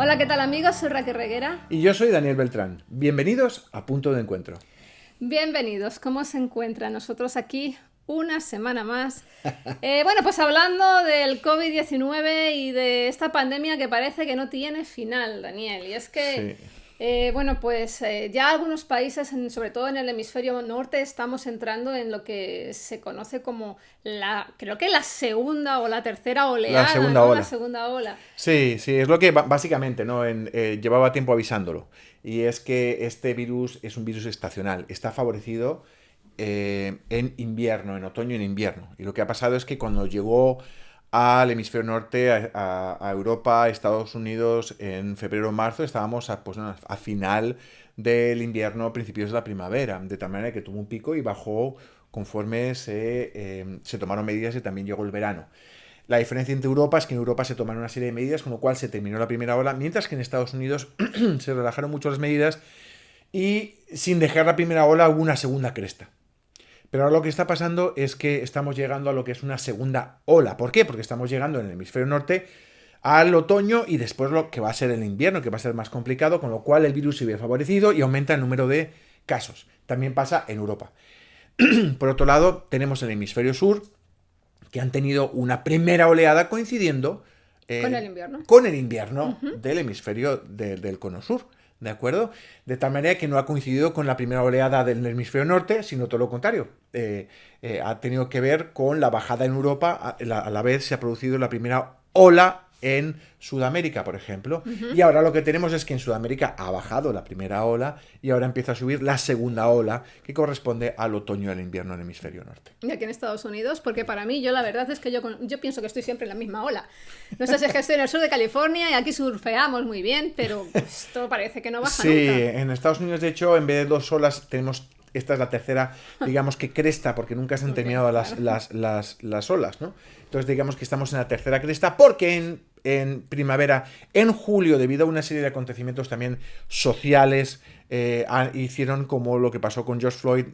Hola, ¿qué tal amigos? Soy Raquel Reguera. Y yo soy Daniel Beltrán. Bienvenidos a Punto de Encuentro. Bienvenidos. ¿Cómo se encuentran nosotros aquí una semana más? Bueno, pues hablando del COVID-19 y de esta pandemia que parece que no tiene final, Daniel. Y es que, Sí. ya algunos países, sobre todo en el hemisferio norte, estamos entrando en lo que se conoce como creo que la segunda o la tercera La oleada, segunda ¿no? La ola. segunda ola. Sí, es lo que básicamente, ¿no? Llevaba tiempo avisándolo. Y es que este virus es un virus estacional. Está favorecido en invierno, en otoño y en invierno. Y lo que ha pasado es que cuando llegó al hemisferio norte, a Europa, a Estados Unidos, en febrero o marzo, estábamos a final del invierno, principios de la primavera, de tal manera que tuvo un pico y bajó conforme se tomaron medidas y también llegó el verano. La diferencia entre Europa es que en Europa se tomaron una serie de medidas, con lo cual se terminó la primera ola, mientras que en Estados Unidos se relajaron mucho las medidas y sin dejar la primera ola hubo una segunda cresta. Pero ahora lo que está pasando es que estamos llegando a lo que es una segunda ola. ¿Por qué? Porque estamos llegando en el hemisferio norte al otoño y después lo que va a ser el invierno, que va a ser más complicado, con lo cual el virus se ve favorecido y aumenta el número de casos. También pasa en Europa. Por otro lado, tenemos el hemisferio sur, que han tenido una primera oleada coincidiendo Con el invierno. con el invierno Ujú. del hemisferio del cono sur. ¿De acuerdo? De tal manera que no ha coincidido con la primera oleada del hemisferio norte, sino todo lo contrario. Ha tenido que ver con la bajada en Europa, a la vez se ha producido la primera ola en Sudamérica, por ejemplo. Y ahora lo que tenemos es que en Sudamérica ha bajado la primera ola y ahora empieza a subir la segunda ola, que corresponde al otoño y al invierno en el hemisferio norte. Y aquí en Estados Unidos, porque para mí, yo la verdad es que yo pienso que estoy siempre en la misma ola. No sé si es que estoy en el sur de California y aquí surfeamos muy bien, pero esto parece que no baja Sí, nunca. en Estados Unidos, de hecho, en vez de dos olas, esta es la tercera, digamos que cresta, porque nunca se han Ok, terminado claro. las olas, ¿no? Entonces, digamos que estamos en la tercera cresta, porque en primavera, en julio, debido a una serie de acontecimientos también sociales, hicieron como lo que pasó con George Floyd,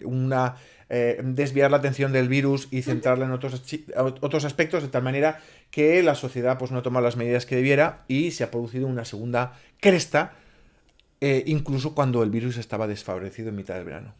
desviar la atención del virus y centrarla en otros aspectos, de tal manera que la sociedad pues, no toma las medidas que debiera y se ha producido una segunda cresta, incluso cuando el virus estaba desfavorecido en mitad del verano.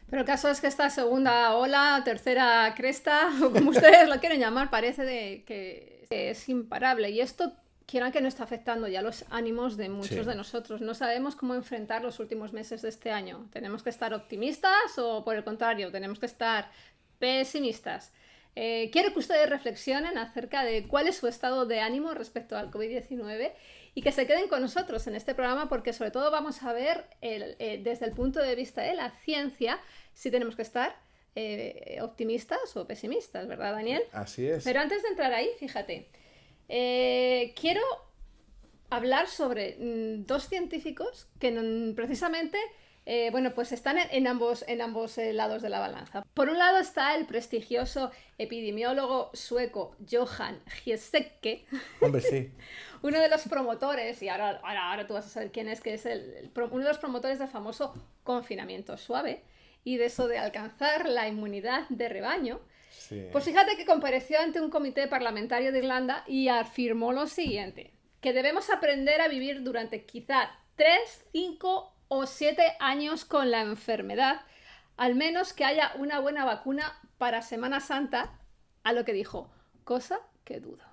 Pero el caso es que esta segunda ola, tercera cresta, o como ustedes lo quieren llamar, parece que es imparable. Y esto, quieran que no está afectando ya los ánimos de muchos Sí. de nosotros. No sabemos cómo enfrentar los últimos meses de este año. ¿Tenemos que estar optimistas o, por el contrario, tenemos que estar pesimistas? Quiero que ustedes reflexionen acerca de cuál es su estado de ánimo respecto al COVID-19 y que se queden con nosotros en este programa porque sobre todo vamos a ver desde el punto de vista de la ciencia si tenemos que estar optimistas o pesimistas, ¿verdad, Daniel? Así es. Pero antes de entrar ahí, fíjate, quiero hablar sobre dos científicos que precisamente pues están en ambos lados de la balanza. Por un lado está el prestigioso epidemiólogo sueco Johan Giesecke, Hombre, sí. uno de los promotores, y ahora tú vas a saber quién es, que es uno de los promotores del famoso confinamiento suave y de eso de alcanzar la inmunidad de rebaño. Sí. Pues fíjate que compareció ante un comité parlamentario de Irlanda y afirmó lo siguiente, que debemos aprender a vivir durante quizá 3, 5 o 7 años con la enfermedad, al menos que haya una buena vacuna para Semana Santa, a lo que dijo, cosa que dudo.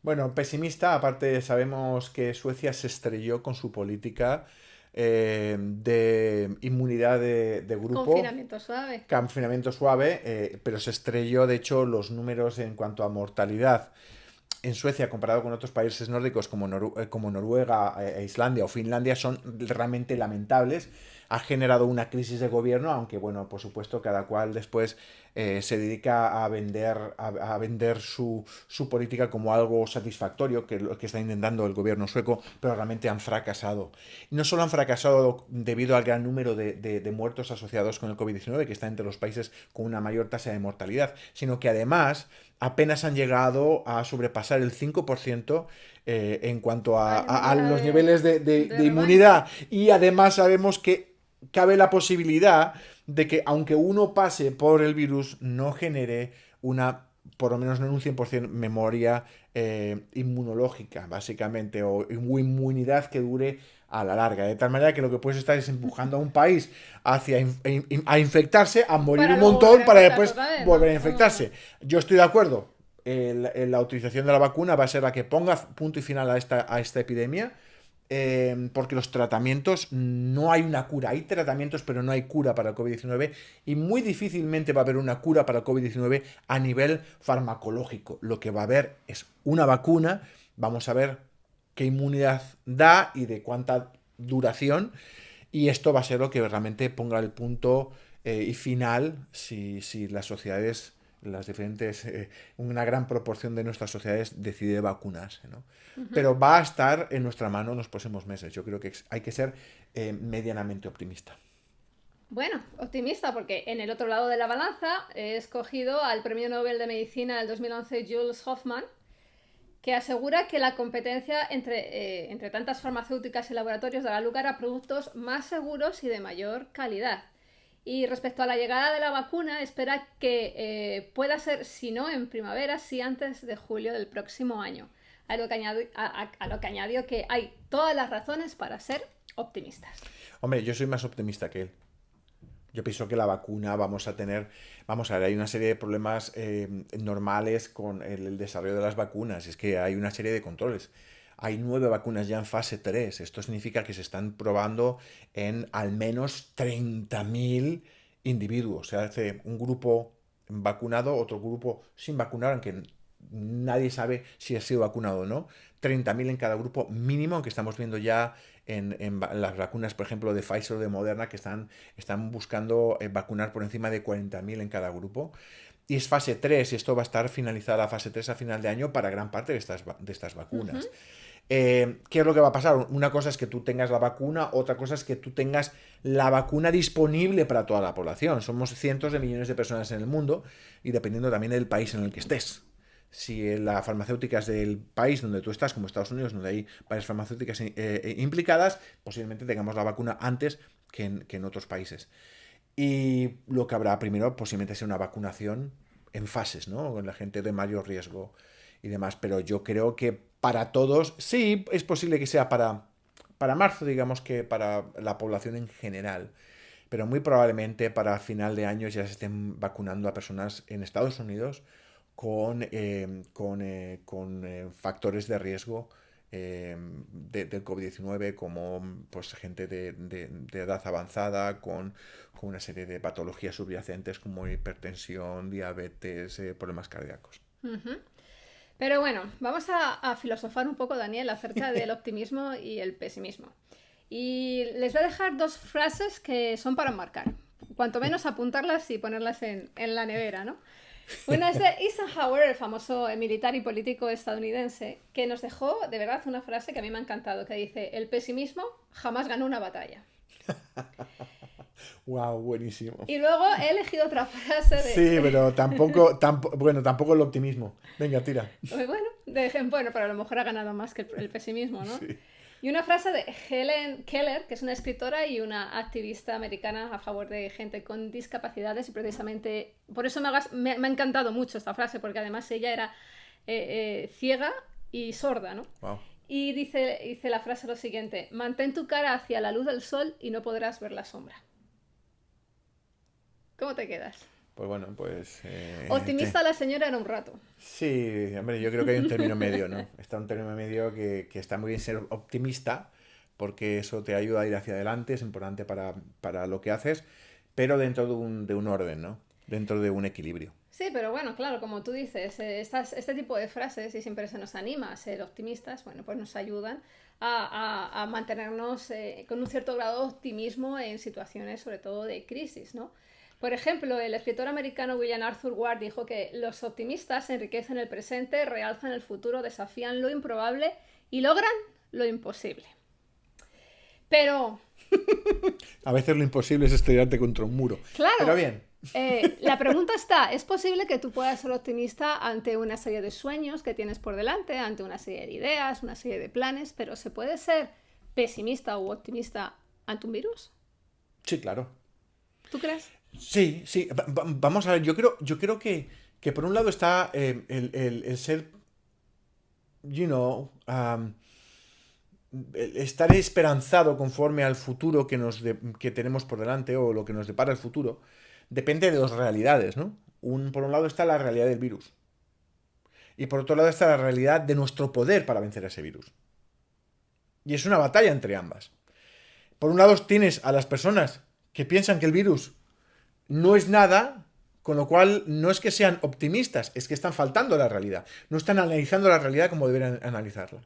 Bueno, pesimista, aparte sabemos que Suecia se estrelló con su política de inmunidad de grupo, Confinamiento suave. confinamiento suave, pero se estrelló, de hecho, los números en cuanto a mortalidad en Suecia, comparado con otros países nórdicos como Noruega, Islandia o Finlandia, son realmente lamentables. Ha generado una crisis de gobierno, aunque, bueno, por supuesto, cada cual después se dedica a vender su política como algo satisfactorio, que es lo que está intentando el gobierno sueco, pero realmente han fracasado. Y no solo han fracasado debido al gran número de muertos asociados con el COVID-19, que está entre los países con una mayor tasa de mortalidad, sino que además apenas han llegado a sobrepasar el 5% en cuanto a los niveles de inmunidad. Y además sabemos que cabe la posibilidad de que, aunque uno pase por el virus, no genere una por lo menos no en un 100% memoria inmunológica, básicamente, o inmunidad que dure a la larga. De tal manera que lo que puedes estar es empujando a un país hacia a infectarse, a morir Para un luego volver montón a para infectarse después otra vez, volver a ¿no? infectarse. Yo estoy de acuerdo. La utilización de la vacuna va a ser la que ponga punto y final a esta epidemia. Porque los tratamientos, no hay una cura. Hay tratamientos, pero no hay cura para el COVID-19 y muy difícilmente va a haber una cura para el COVID-19 a nivel farmacológico. Lo que va a haber es una vacuna. Vamos a ver qué inmunidad da y de cuánta duración. Y esto va a ser lo que realmente ponga el punto y final si las sociedades, las diferentes, una gran proporción de nuestras sociedades decide vacunarse, ¿no? Pero va a estar en nuestra mano en los próximos meses. Yo creo que hay que ser medianamente optimista. Bueno, optimista porque en el otro lado de la balanza he escogido al Premio Nobel de Medicina del 2011 Jules Hoffman, que asegura que la competencia entre tantas farmacéuticas y laboratorios dará lugar a productos más seguros y de mayor calidad. Y respecto a la llegada de la vacuna, espera que pueda ser, si no en primavera, sí antes de julio del próximo año. A lo que añadió que hay todas las razones para ser optimistas. Hombre, yo soy más optimista que él. Yo pienso que la vacuna vamos a ver, hay una serie de problemas normales con el desarrollo de las vacunas. Es que hay una serie de controles. Hay 9 vacunas ya en fase 3. Esto significa que se están probando en al menos 30.000 individuos. Se hace un grupo vacunado, otro grupo sin vacunar, aunque nadie sabe si ha sido vacunado o no. 30.000 en cada grupo mínimo, aunque estamos viendo ya en las vacunas, por ejemplo, de Pfizer o de Moderna, que están buscando vacunar por encima de 40.000 en cada grupo. Y es fase 3, y esto va a estar finalizada la fase 3 a final de año para gran parte de estas vacunas. ¿Qué es lo que va a pasar? Una cosa es que tú tengas la vacuna, otra cosa es que tú tengas la vacuna disponible para toda la población. Somos cientos de millones de personas en el mundo y dependiendo también del país en el que estés. Si la farmacéutica es del país donde tú estás, como Estados Unidos, donde hay varias farmacéuticas implicadas, posiblemente tengamos la vacuna antes que en otros países. Y lo que habrá primero posiblemente sea una vacunación en fases, ¿no? Con la gente de mayor riesgo y demás. Pero yo creo que para todos, sí, es posible que sea para marzo, digamos que para la población en general. Pero muy probablemente para final de año ya se estén vacunando a personas en Estados Unidos con factores de riesgo del COVID-19, como pues gente de edad avanzada, con una serie de patologías subyacentes como hipertensión, diabetes, problemas cardíacos. Pero bueno, vamos a filosofar un poco, Daniel, acerca del optimismo y el pesimismo. Y les voy a dejar 2 frases que son para marcar. Cuanto menos apuntarlas y ponerlas en la nevera, ¿no? Una es de Eisenhower, el famoso militar y político estadounidense, que nos dejó de verdad una frase que a mí me ha encantado, que dice: el pesimismo jamás ganó una batalla. Wow, buenísimo. Y luego he elegido otra frase de... Sí, pero tampoco el optimismo. Venga, tira. Bueno, pero a lo mejor ha ganado más que el pesimismo, ¿no? Sí. Y una frase de Helen Keller, que es una escritora y una activista americana a favor de gente con discapacidades, y precisamente por eso me ha encantado mucho esta frase, porque además ella era ciega y sorda, ¿no? Wow. Y dice la frase lo siguiente: mantén tu cara hacia la luz del sol y no podrás ver la sombra. ¿Cómo te quedas? Pues bueno, pues... Optimista la señora era un rato. Sí, hombre, yo creo que hay un término medio, ¿no? Está un término medio que está muy bien ser optimista, porque eso te ayuda a ir hacia adelante, es importante para lo que haces, pero dentro de un orden, ¿no? Dentro de un equilibrio. Sí, pero bueno, claro, como tú dices, este tipo de frases, y siempre se nos anima a ser optimistas, bueno, pues nos ayudan a mantenernos con un cierto grado de optimismo en situaciones, sobre todo de crisis, ¿no? Por ejemplo, el escritor americano William Arthur Ward dijo que los optimistas enriquecen el presente, realzan el futuro, desafían lo improbable y logran lo imposible. Pero... A veces lo imposible es estrellarte contra un muro. Claro. Pero bien. La pregunta está: ¿es posible que tú puedas ser optimista ante una serie de sueños que tienes por delante, ante una serie de ideas, una serie de planes, pero se puede ser pesimista u optimista ante un virus? Sí, claro. ¿Tú crees? Sí. Vamos a ver, yo creo que por un lado está el ser, el estar esperanzado conforme al futuro que tenemos por delante o lo que nos depara el futuro, depende de dos realidades, ¿no? Por un lado está la realidad del virus y por otro lado está la realidad de nuestro poder para vencer a ese virus. Y es una batalla entre ambas. Por un lado tienes a las personas que piensan que el virus no es nada, con lo cual no es que sean optimistas, es que están faltando a la realidad. No están analizando la realidad como deberían analizarla.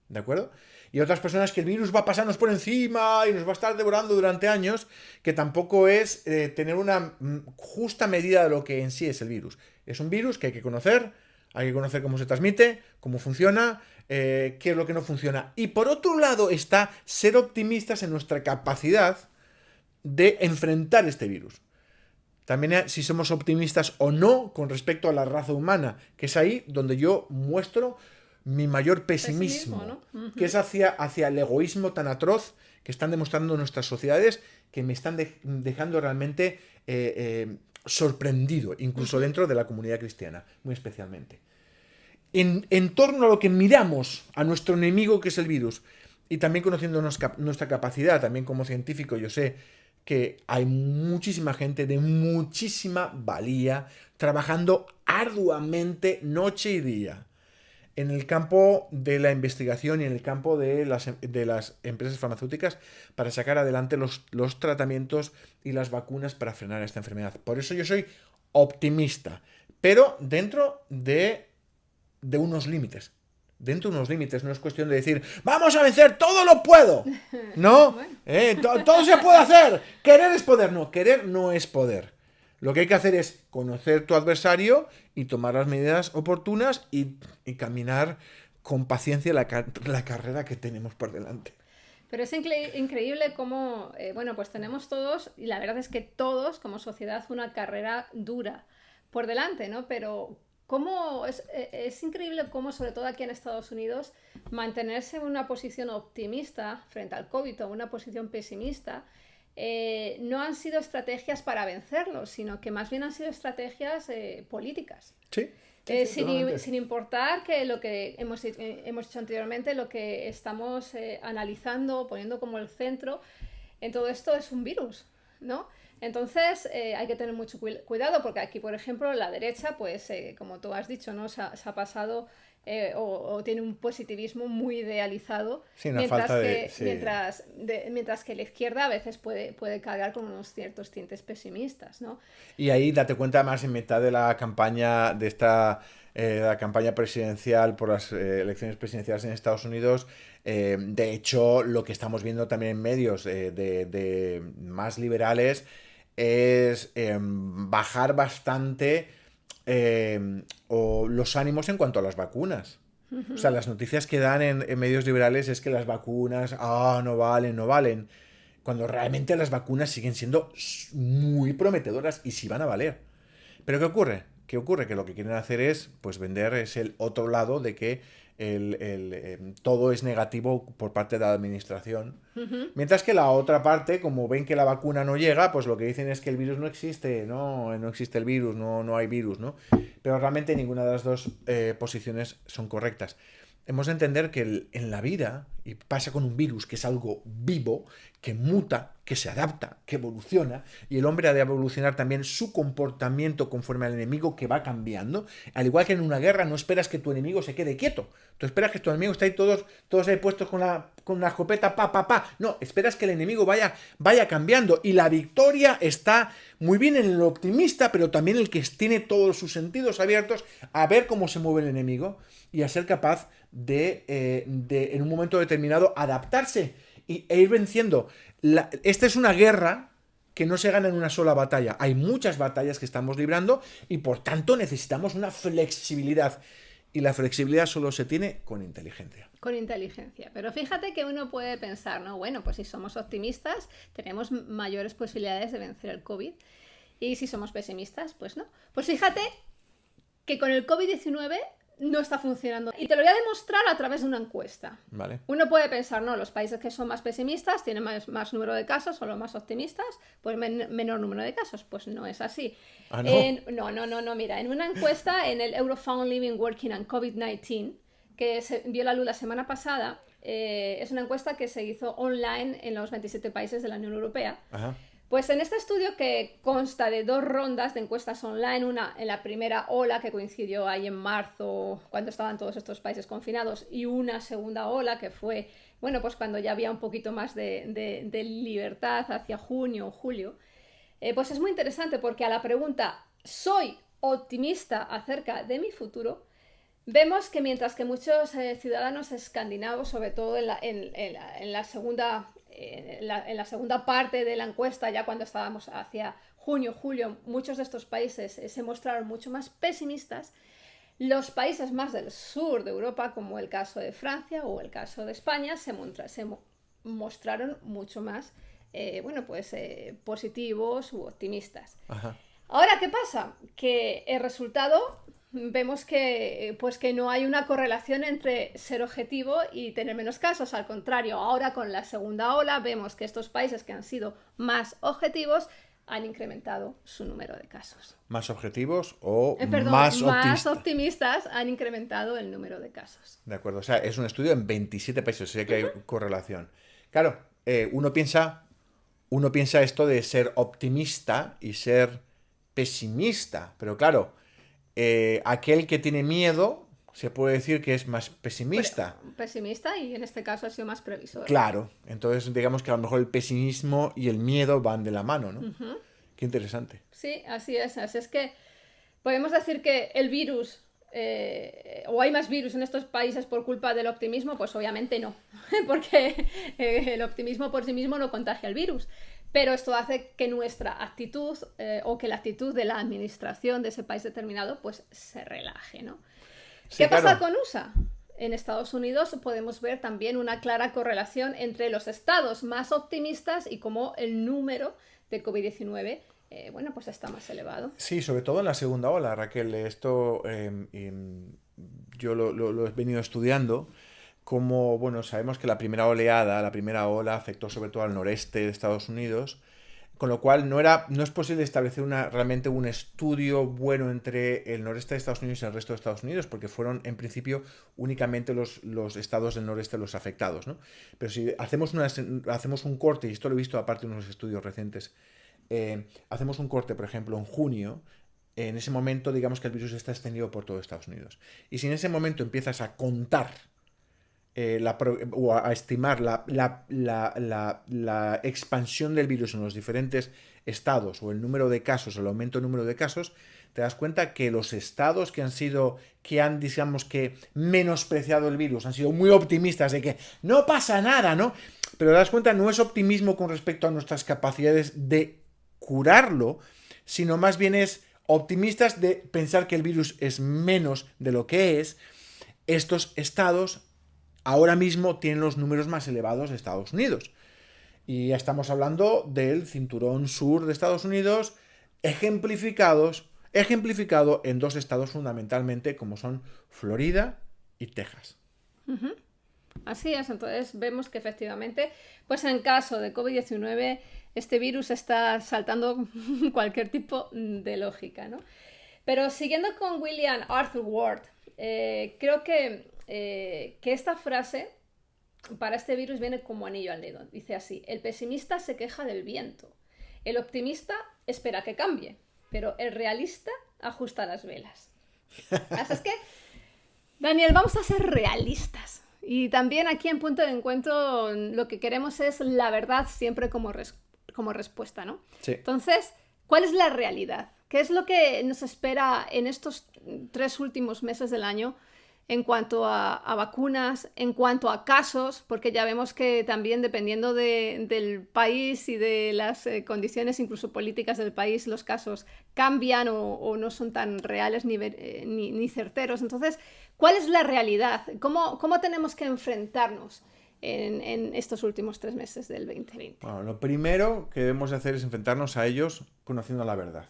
¿De acuerdo? Y otras personas que el virus va a pasarnos por encima y nos va a estar devorando durante años, que tampoco es tener una justa medida de lo que en sí es el virus. Es un virus que hay que conocer cómo se transmite, cómo funciona, qué es lo que no funciona. Y por otro lado está ser optimistas en nuestra capacidad de enfrentar este virus. También si somos optimistas o no con respecto a la raza humana, que es ahí donde yo muestro mi mayor pesimismo, ¿no? Uh-huh. Que es hacia el egoísmo tan atroz que están demostrando nuestras sociedades, que me están dejando realmente sorprendido, incluso dentro de la comunidad cristiana, muy especialmente. En torno a lo que miramos a nuestro enemigo, que es el virus, y también conociendo nuestra capacidad, también como científico, yo sé que hay muchísima gente de muchísima valía trabajando arduamente noche y día en el campo de la investigación y en el campo de las empresas farmacéuticas para sacar adelante los tratamientos y las vacunas para frenar esta enfermedad. Por eso yo soy optimista, pero dentro de unos límites. Dentro de unos límites, no es cuestión de decir ¡vamos a vencer! ¡Todo lo puedo! No, todo se puede hacer. Querer es poder. No, querer no es poder. Lo que hay que hacer es conocer tu adversario y tomar las medidas oportunas y caminar con paciencia la carrera que tenemos por delante. Pero es increíble cómo, pues tenemos todos, y la verdad es que todos como sociedad, una carrera dura por delante, ¿no? Pero cómo es increíble cómo, sobre todo aquí en Estados Unidos, mantenerse en una posición optimista frente al COVID o una posición pesimista, no han sido estrategias para vencerlo, sino que más bien han sido estrategias políticas. Sí. Sin importar que lo que hemos dicho anteriormente, lo que estamos analizando, poniendo como el centro en todo esto es un virus, ¿no? Entonces hay que tener mucho cuidado porque aquí, por ejemplo, la derecha, pues como tú has dicho, ¿no? Se ha pasado o tiene un positivismo muy idealizado, sí, mientras que la izquierda a veces puede cargar con unos ciertos tintes pesimistas, ¿no? Y ahí date cuenta más en mitad de la campaña de la campaña presidencial por las elecciones presidenciales en Estados Unidos. De hecho, lo que estamos viendo también en medios de más liberales es bajar bastante los ánimos en cuanto a las vacunas. O sea, las noticias que dan en medios liberales es que las vacunas no valen, cuando realmente las vacunas siguen siendo muy prometedoras y sí van a valer. Pero ¿qué ocurre? Que lo que quieren hacer es pues vender es el otro lado de que todo es negativo por parte de la administración. Mientras que la otra parte, como ven que la vacuna no llega, pues lo que dicen es que el virus no existe, no existe el virus, no hay virus, ¿no? Pero realmente ninguna de las dos posiciones son correctas. Hemos de entender que en la vida, y pasa con un virus, que es algo vivo, que muta, que se adapta, que evoluciona, y el hombre ha de evolucionar también su comportamiento conforme al enemigo que va cambiando. Al igual que en una guerra, no esperas que tu enemigo se quede quieto. Tú esperas que tu enemigo esté ahí todos ahí puestos con la escopeta, No, esperas que el enemigo vaya cambiando. Y la victoria está muy bien en el optimista, pero también el que tiene todos sus sentidos abiertos a ver cómo se mueve el enemigo y a ser capaz de en un momento determinado adaptarse e ir venciendo. Esta es una guerra que no se gana en una sola batalla. Hay muchas batallas que estamos librando y por tanto necesitamos una flexibilidad. Y la flexibilidad solo se tiene con inteligencia. Con inteligencia. Pero fíjate que uno puede pensar, ¿no? Bueno, pues si somos optimistas, tenemos mayores posibilidades de vencer el COVID. Y si somos pesimistas, pues no. Pues fíjate que con el COVID-19 no está funcionando. Y te lo voy a demostrar a través de una encuesta. Vale. Uno puede pensar, no, los países que son más pesimistas tienen más número de casos, o los más optimistas, pues menor número de casos. Pues no es así. Ah, ¿no? No, mira, en una encuesta en el Eurofound Living, Working and COVID-19, que se vio la luz la semana pasada, es una encuesta que se hizo online en los 27 países de la Unión Europea. Ajá. Pues en este estudio, que consta de 2 rondas de encuestas online, una en la primera ola que coincidió ahí en marzo, cuando estaban todos estos países confinados, y una segunda ola que fue, bueno, pues cuando ya había un poquito más de libertad hacia junio o julio, pues es muy interesante porque a la pregunta ¿soy optimista acerca de mi futuro?, vemos que mientras que muchos ciudadanos escandinavos, sobre todo en la segunda parte de la encuesta, ya cuando estábamos hacia junio, julio, muchos de estos países se mostraron mucho más pesimistas. Los países más del sur de Europa, como el caso de Francia o el caso de España, se mostraron mucho más positivos u optimistas. Ajá. Ahora, ¿qué pasa? Que el resultado vemos que no hay una correlación entre ser objetivo y tener menos casos. Al contrario, ahora con la segunda ola vemos que estos países que han sido más objetivos han incrementado su número de casos. ¿Más objetivos o más optimistas han incrementado el número de casos? De acuerdo, o sea, es un estudio en 27 países, o sea que hay correlación. Claro, uno piensa esto de ser optimista y ser pesimista, pero claro, aquel que tiene miedo se puede decir que es más pesimista. Pesimista, y en este caso ha sido más previsor. Claro, entonces digamos que a lo mejor el pesimismo y el miedo van de la mano, ¿no? Uh-huh. Qué interesante. Sí, así es. Así es que podemos decir que el virus, o hay más virus en estos países por culpa del optimismo. Pues obviamente no, porque el optimismo por sí mismo no contagia el virus. Pero esto hace que nuestra actitud, o que la actitud de la administración de ese país determinado, pues se relaje, ¿no? Sí, ¿Qué pasa claro. con USA? En Estados Unidos podemos ver también una clara correlación entre los estados más optimistas y cómo el número de COVID-19 pues está más elevado. Sí, sobre todo en la segunda ola, Raquel. Esto yo lo he venido estudiando. Como, bueno, sabemos que la primera ola afectó sobre todo al noreste de Estados Unidos, con lo cual no es posible establecer realmente un estudio bueno entre el noreste de Estados Unidos y el resto de Estados Unidos, porque fueron en principio únicamente los estados del noreste los afectados, ¿no? Pero si hacemos un corte, y esto lo he visto aparte de unos estudios recientes, hacemos un corte, por ejemplo, en junio. En ese momento, digamos que el virus está extendido por todo Estados Unidos. Y si en ese momento empiezas a contar o a estimar la expansión del virus en los diferentes estados, o el número de casos, o el aumento del número de casos, te das cuenta que los estados que han digamos que menospreciado el virus, han sido muy optimistas de que no pasa nada, ¿no? Pero te das cuenta, no es optimismo con respecto a nuestras capacidades de curarlo, sino más bien es optimistas de pensar que el virus es menos de lo que es. Estos estados ahora mismo tienen los números más elevados de Estados Unidos. Y ya estamos hablando del cinturón sur de Estados Unidos, ejemplificado en 2 estados fundamentalmente, como son Florida y Texas. Uh-huh. Así es, entonces vemos que efectivamente, pues en caso de COVID-19, este virus está saltando cualquier tipo de lógica, ¿no? Pero siguiendo con William Arthur Ward, creo que esta frase para este virus viene como anillo al dedo. Dice así: el pesimista se queja del viento, el optimista espera que cambie, pero el realista ajusta las velas. Así es que, Daniel, vamos a ser realistas. Y también aquí en Punto de Encuentro lo que queremos es la verdad siempre como respuesta, ¿no? Sí. Entonces, ¿cuál es la realidad? ¿Qué es lo que nos espera en estos 3 últimos meses del año en cuanto a vacunas, en cuanto a casos? Porque ya vemos que también, dependiendo del país y de las condiciones incluso políticas del país, los casos cambian o no son tan reales ni certeros. Entonces, ¿cuál es la realidad? ¿Cómo tenemos que enfrentarnos en estos últimos 3 meses del 2020? Bueno, lo primero que debemos hacer es enfrentarnos a ellos conociendo la verdad.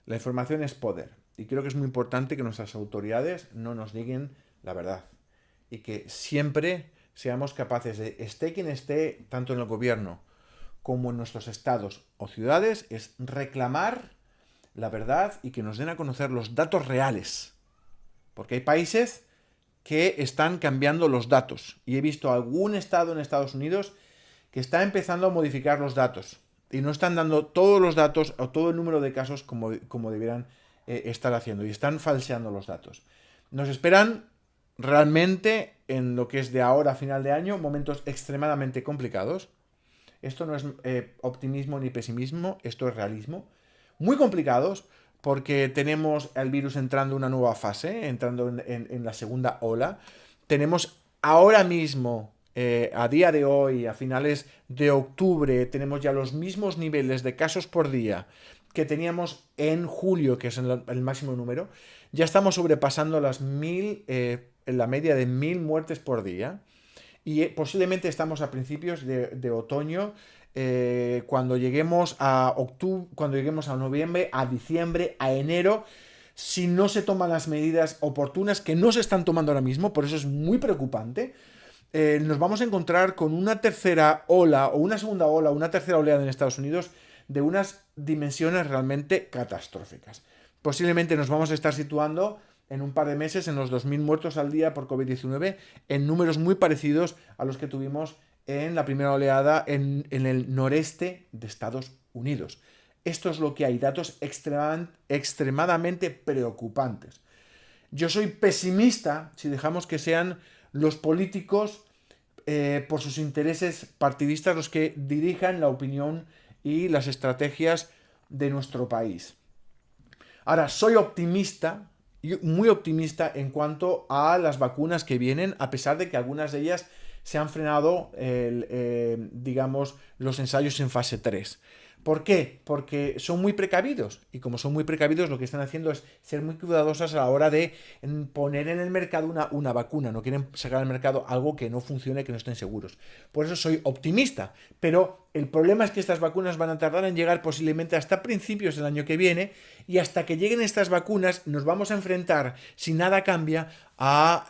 La información es poder. Y creo que es muy importante que nuestras autoridades no nos digan la verdad. Y que siempre seamos capaces de, esté quien esté, tanto en el gobierno como en nuestros estados o ciudades, es reclamar la verdad y que nos den a conocer los datos reales. Porque hay países que están cambiando los datos. Y he visto algún estado en Estados Unidos que está empezando a modificar los datos. Y no están dando todos los datos o todo el número de casos como debieran estar haciendo. Y están falseando los datos. Nos esperan realmente, en lo que es de ahora a final de año, momentos extremadamente complicados. Esto no es optimismo ni pesimismo, esto es realismo. Muy complicados, porque tenemos el virus entrando en una nueva fase, entrando en la segunda ola. Tenemos ahora mismo, a día de hoy, a finales de octubre, tenemos ya los mismos niveles de casos por día que teníamos en julio, que es el máximo número. Ya estamos sobrepasando las 1000, la media de 1000 muertes por día. Y posiblemente estamos a principios de otoño, cuando lleguemos a octubre, cuando lleguemos a noviembre, a diciembre, a enero, si no se toman las medidas oportunas que no se están tomando ahora mismo, por eso es muy preocupante, nos vamos a encontrar con una tercera ola, o una segunda ola, o una tercera oleada en Estados Unidos de unas dimensiones realmente catastróficas. Posiblemente nos vamos a estar situando en un par de meses en los 2000 muertos al día por COVID-19, en números muy parecidos a los que tuvimos en la primera oleada en el noreste de Estados Unidos. Esto es lo que hay, datos extremadamente preocupantes. Yo soy pesimista si dejamos que sean los políticos, por sus intereses partidistas, los que dirijan la opinión y las estrategias de nuestro país. Ahora, soy optimista, muy optimista en cuanto a las vacunas que vienen, a pesar de que algunas de ellas se han frenado, digamos, los ensayos en fase 3. ¿Por qué? Porque son muy precavidos, y como son muy precavidos, lo que están haciendo es ser muy cuidadosas a la hora de poner en el mercado una vacuna. No quieren sacar al mercado algo que no funcione, que no estén seguros. Por eso soy optimista, pero el problema es que estas vacunas van a tardar en llegar posiblemente hasta principios del año que viene, y hasta que lleguen estas vacunas nos vamos a enfrentar, si nada cambia, a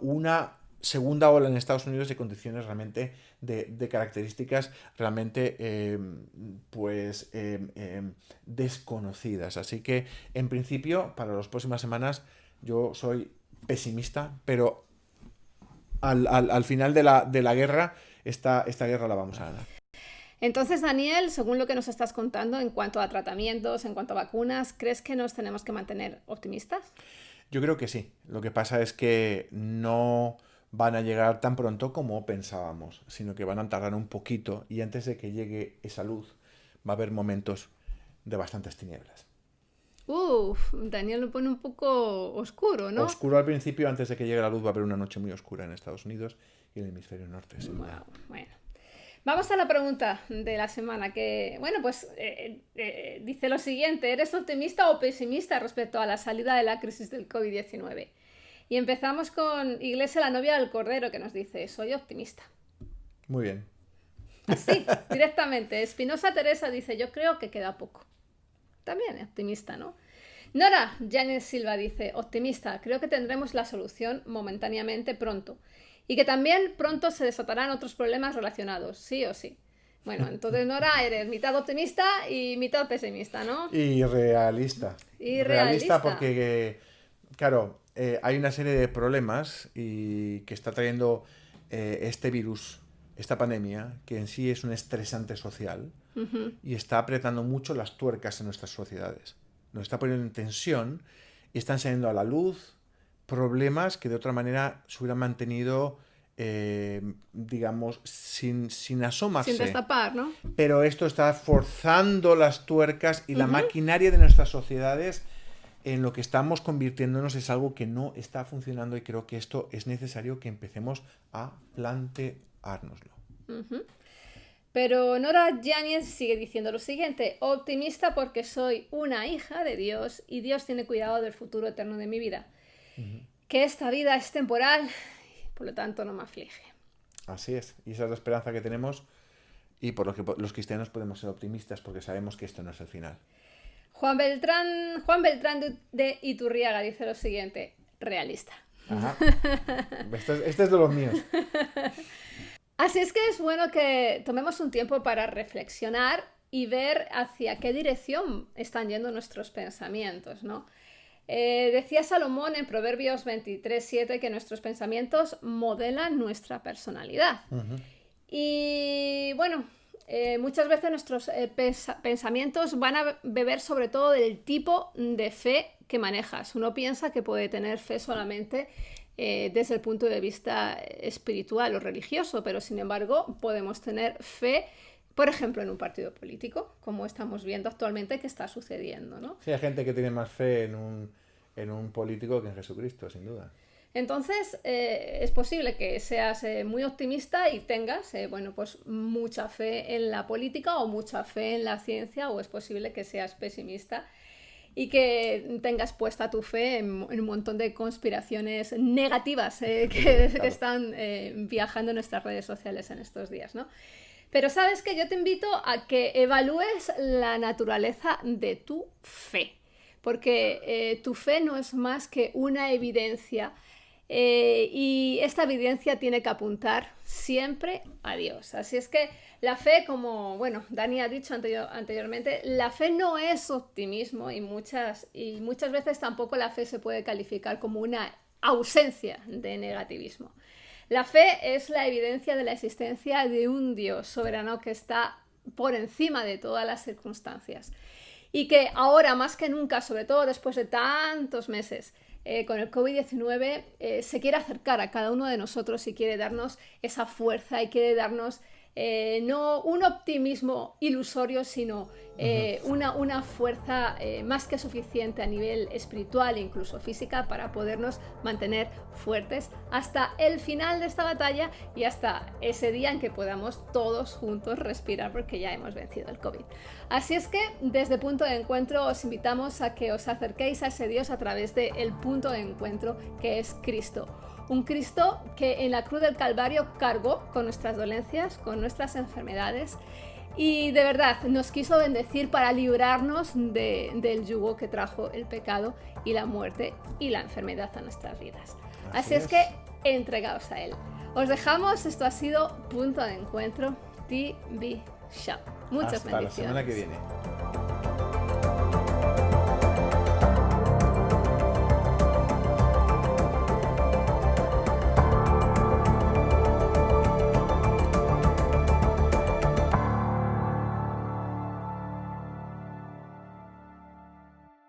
una segunda ola en Estados Unidos de condiciones realmente de características realmente desconocidas. Así que en principio para las próximas semanas yo soy pesimista, pero al final de la guerra, esta guerra la vamos a ganar. Entonces, Daniel, según lo que nos estás contando en cuanto a tratamientos, en cuanto a vacunas, ¿crees que nos tenemos que mantener optimistas? Yo creo que sí. Lo que pasa es que no van a llegar tan pronto como pensábamos, sino que van a tardar un poquito, y antes de que llegue esa luz va a haber momentos de bastantes tinieblas. Daniel lo pone un poco oscuro, ¿no? Oscuro al principio, antes de que llegue la luz va a haber una noche muy oscura en Estados Unidos y en el hemisferio norte. Sin duda. Bueno. Vamos a la pregunta de la semana, que, bueno, pues dice lo siguiente: ¿eres optimista o pesimista respecto a la salida de la crisis del COVID-19? Y empezamos con Iglesia, la novia del Cordero, que nos dice: soy optimista. Muy bien. Así, directamente. Espinosa Teresa dice: yo creo que queda poco. También es optimista, ¿no? Nora Janet Silva dice: optimista, creo que tendremos la solución momentáneamente pronto. Y que también pronto se desatarán otros problemas relacionados, sí o sí. Bueno, entonces, Nora, eres mitad optimista y mitad pesimista, ¿no? Y realista. Y realista porque, claro, hay una serie de problemas que está trayendo este virus, esta pandemia, que en sí es un estresante social, y está apretando mucho las tuercas en nuestras sociedades. Nos está poniendo en tensión y están saliendo a la luz problemas que de otra manera se hubieran mantenido, digamos, sin asomarse. sin destapar, ¿no? Pero esto está forzando las tuercas y la maquinaria de nuestras sociedades en lo que estamos convirtiéndonos es algo que no está funcionando, y creo que esto es necesario que empecemos a planteárnoslo. Pero Nora Yáñez sigue diciendo lo siguiente: optimista porque soy una hija de Dios y Dios tiene cuidado del futuro eterno de mi vida. Que esta vida es temporal, por lo tanto no me aflige. Así es, y esa es la esperanza que tenemos, y por lo que los cristianos podemos ser optimistas porque sabemos que esto no es el final. Juan Beltrán de Iturriaga dice lo siguiente: realista. Ajá. Este es de los míos. Así es que es bueno que tomemos un tiempo para reflexionar y ver hacia qué dirección están yendo nuestros pensamientos, ¿no? Decía Salomón en Proverbios 23:7 que nuestros pensamientos modelan nuestra personalidad. Y bueno, muchas veces nuestros pensamientos van a beber sobre todo del tipo de fe que manejas. Uno piensa que puede tener fe solamente desde el punto de vista espiritual o religioso, pero sin embargo podemos tener fe, por ejemplo, en un partido político, como estamos viendo actualmente que está sucediendo, ¿no? Sí, hay gente que tiene más fe en un político que en Jesucristo, sin duda. Entonces, es posible que seas muy optimista y tengas bueno, pues mucha fe en la política o mucha fe en la ciencia, o es posible que seas pesimista y que tengas puesta tu fe en un montón de conspiraciones negativas que están viajando en nuestras redes sociales en estos días, ¿no? Pero sabes que yo te invito a que evalúes la naturaleza de tu fe, porque tu fe no es más que una evidencia y esta evidencia tiene que apuntar siempre a Dios. Así es que la fe, como bueno, Dani ha dicho anteriormente, la fe no es optimismo y muchas veces tampoco la fe se puede calificar como una ausencia de negativismo. La fe es la evidencia de la existencia de un Dios soberano que está por encima de todas las circunstancias y que ahora más que nunca, sobre todo después de tantos meses, con el COVID-19 se quiere acercar a cada uno de nosotros y quiere darnos esa fuerza y quiere darnos no un optimismo ilusorio, sino una fuerza más que suficiente a nivel espiritual e incluso física para podernos mantener fuertes hasta el final de esta batalla y hasta ese día en que podamos todos juntos respirar, porque ya hemos vencido el COVID. Así es que desde Punto de Encuentro os invitamos a que os acerquéis a ese Dios a través del punto de encuentro que es Cristo. Un Cristo que en la cruz del Calvario cargó con nuestras dolencias, con nuestras enfermedades y de verdad nos quiso bendecir para librarnos del yugo que trajo el pecado y la muerte y la enfermedad a nuestras vidas. Así es que entregaos a Él. Os dejamos, esto ha sido Punto de Encuentro TV Shop. Muchas bendiciones. Hasta la semana que viene.